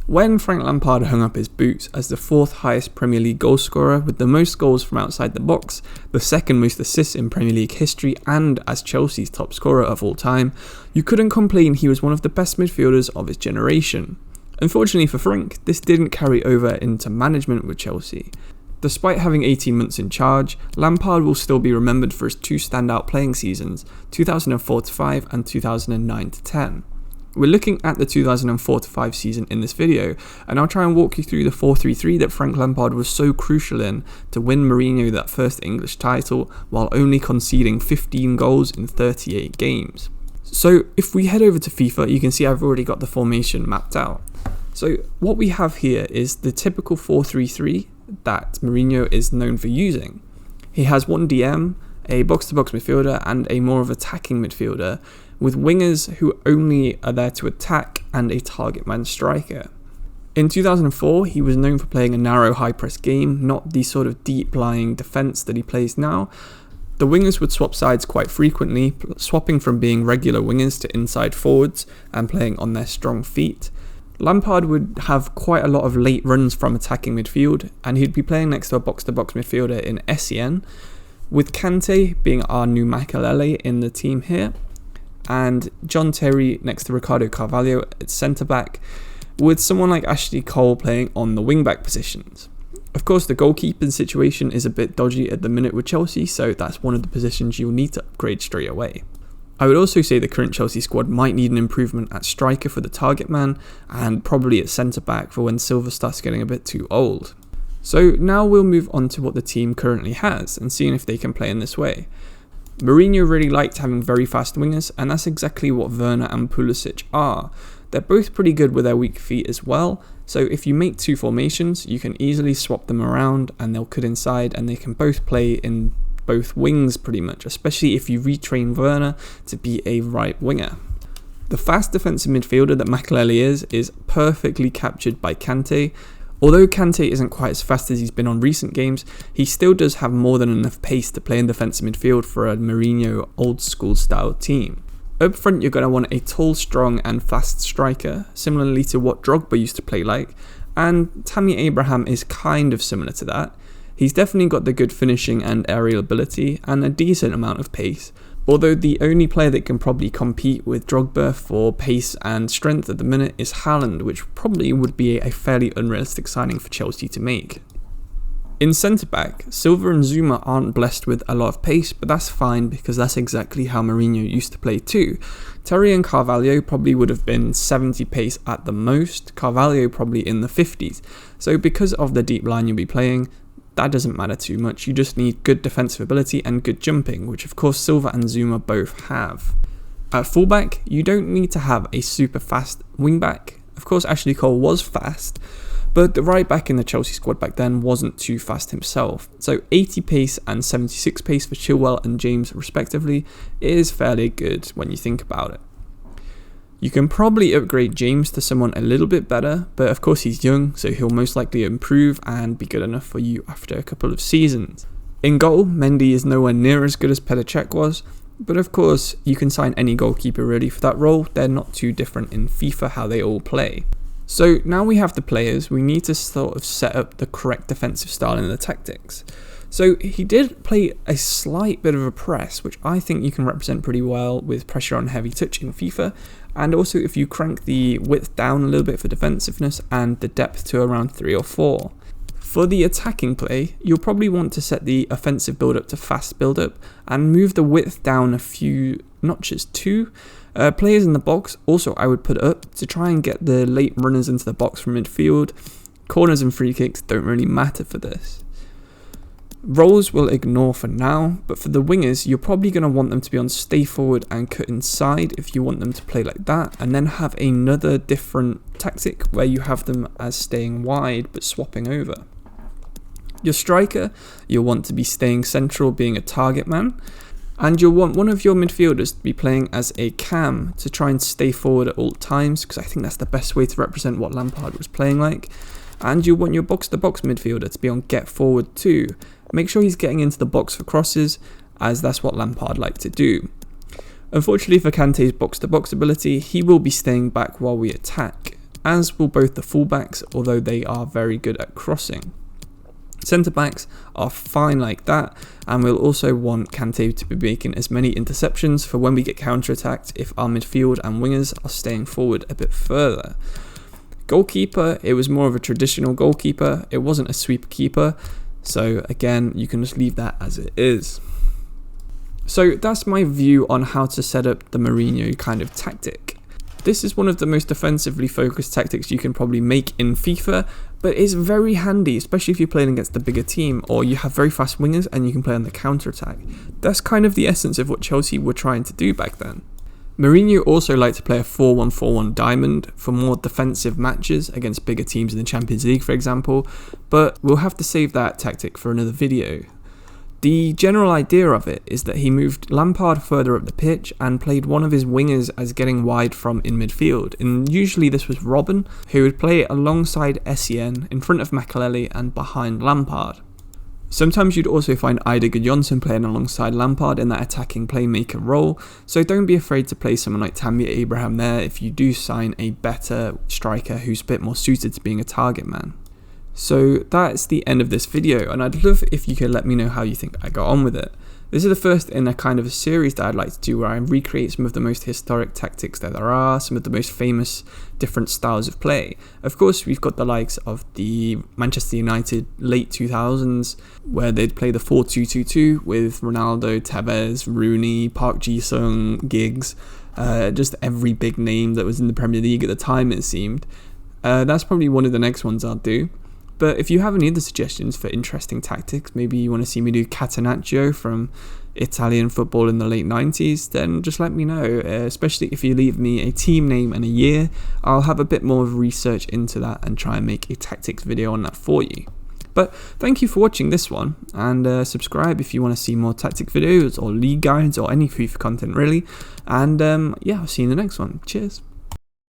When Frank Lampard hung up his boots as the 4th highest Premier League goalscorer with the most goals from outside the box, the 2nd most assists in Premier League history, and as Chelsea's top scorer of all time, you couldn't complain he was one of the best midfielders of his generation. Unfortunately for Frank, this didn't carry over into management with Chelsea. Despite having 18 months in charge, Lampard will still be remembered for his 2 standout playing seasons, 2004-05 and 2009-10. We're looking at the 2004-05 season in this video, and I'll try and walk you through the 4-3-3 that Frank Lampard was so crucial in to win Mourinho that first English title while only conceding 15 goals in 38 games. So if we head over to FIFA, you can see I've already got the formation mapped out. So what we have here is the typical 4-3-3 that Mourinho is known for using. He has one DM, a box-to-box midfielder, and a more of attacking midfielder, with wingers who only are there to attack and a target man striker. In 2004, he was known for playing a narrow high-press game, not the sort of deep-lying defence that he plays now. The wingers would swap sides quite frequently, swapping from being regular wingers to inside forwards and playing on their strong feet. Lampard would have quite a lot of late runs from attacking midfield, and he'd be playing next to a box-to-box midfielder in Essien, with Kante being our new Makelele in the team here, and John Terry next to Ricardo Carvalho at centre-back, with someone like Ashley Cole playing on the wing-back positions. Of course, the goalkeeping situation is a bit dodgy at the minute with Chelsea, so that's one of the positions you'll need to upgrade straight away. I would also say the current Chelsea squad might need an improvement at striker for the target man, and probably at centre-back for when Silva starts getting a bit too old. So now we'll move on to what the team currently has, and seeing if they can play in this way. Mourinho really liked having very fast wingers, and that's exactly what Werner and Pulisic are. They're both pretty good with their weak feet as well, so if you make 2 formations, you can easily swap them around and they'll cut inside, and they can both play in both wings pretty much, especially if you retrain Werner to be a right winger. The fast defensive midfielder that Makelele is perfectly captured by Kante. Although Kante isn't quite as fast as he's been on recent games, he still does have more than enough pace to play in defensive midfield for a Mourinho old school style team. Up front, you're going to want a tall, strong and fast striker, similarly to what Drogba used to play like, and Tammy Abraham is kind of similar to that. He's definitely got the good finishing and aerial ability and a decent amount of pace, although the only player that can probably compete with Drogba for pace and strength at the minute is Haaland, which probably would be a fairly unrealistic signing for Chelsea to make. In centre-back, Silva and Zuma aren't blessed with a lot of pace, but that's fine because that's exactly how Mourinho used to play too. Terry and Carvalho probably would have been 70 pace at the most, Carvalho probably in the 50s, so because of the deep line you'll be playing, that doesn't matter too much. You just need good defensive ability and good jumping, which of course Silva and Zuma both have. At fullback, you don't need to have a super fast wingback. Of course Ashley Cole was fast, but the right back in the Chelsea squad back then wasn't too fast himself. So 80 pace and 76 pace for Chilwell and James respectively is fairly good when you think about it. You can probably upgrade James to someone a little bit better, but of course he's young, so he'll most likely improve and be good enough for you after a couple of seasons. In goal, Mendy is nowhere near as good as Petr Cech was, but of course you can sign any goalkeeper really for that role. They're not too different in FIFA how they all play. So now we have the players, we need to sort of set up the correct defensive style in the tactics. So he did play a slight bit of a press, which I think you can represent pretty well with pressure on heavy touch in FIFA, and also if you crank the width down a little bit for defensiveness and the depth to around 3 or 4. For the attacking play, you'll probably want to set the offensive build-up to fast build-up and move the width down a few notches too. Players in the box also I would put up to try and get the late runners into the box from midfield. Corners and free kicks don't really matter for this. Roles we'll ignore for now, but for the wingers, you're probably going to want them to be on stay forward and cut inside if you want them to play like that, and then have another different tactic where you have them as staying wide but swapping over. Your striker, you'll want to be staying central, being a target man, and you'll want one of your midfielders to be playing as a cam to try and stay forward at all times, because I think that's the best way to represent what Lampard was playing like. And you want your box-to-box midfielder to be on get forward too. Make sure he's getting into the box for crosses, as that's what Lampard liked to do. Unfortunately for Kante's box-to-box ability, he will be staying back while we attack. as will both the fullbacks, although they are very good at crossing. Centre backs are fine like that, and we'll also want Kante to be making as many interceptions for when we get counter-attacked if our midfield and wingers are staying forward a bit further. Goalkeeper, it was more of a traditional goalkeeper, it wasn't a sweeper keeper, so again, you can just leave that as it is. So that's my view on how to set up the Mourinho kind of tactic. This is one of the most defensively focused tactics you can probably make in FIFA, but it's very handy, especially if you're playing against the bigger team or you have very fast wingers and you can play on the counter-attack. That's kind of the essence of what Chelsea were trying to do back then. Mourinho also liked to play a 4-1-4-1 diamond for more defensive matches against bigger teams in the Champions League, for example, but we'll have to save that tactic for another video. The general idea of it is that he moved Lampard further up the pitch and played one of his wingers as getting wide from in midfield, and usually this was Robben, who would play alongside Essien in front of Makelele and behind Lampard. Sometimes you'd also find Ida Gudjohnsen playing alongside Lampard in that attacking playmaker role, so don't be afraid to play someone like Tammy Abraham there if you do sign a better striker who's a bit more suited to being a target man. So that's the end of this video, and I'd love if you could let me know how you think I got on with it. This is the first in a kind of a series that I'd like to do where I recreate some of the most historic tactics that there are, some of the most famous different styles of play. Of course, we've got the likes of the Manchester United late 2000s, where they'd play the 4-2-2-2 with Ronaldo, Tevez, Rooney, Park Ji-sung, Giggs, just every big name that was in the Premier League at the time, it seemed. That's probably one of the next ones I'll do. But if you have any other suggestions for interesting tactics, maybe you want to see me do Catenaccio from Italian football in the late 90s, then just let me know, especially if you leave me a team name and a year. I'll have a bit more of research into that and try and make a tactics video on that for you. But thank you for watching this one, and subscribe if you want to see more tactic videos or league guides or any FIFA content really. And yeah, I'll see you in the next one. Cheers.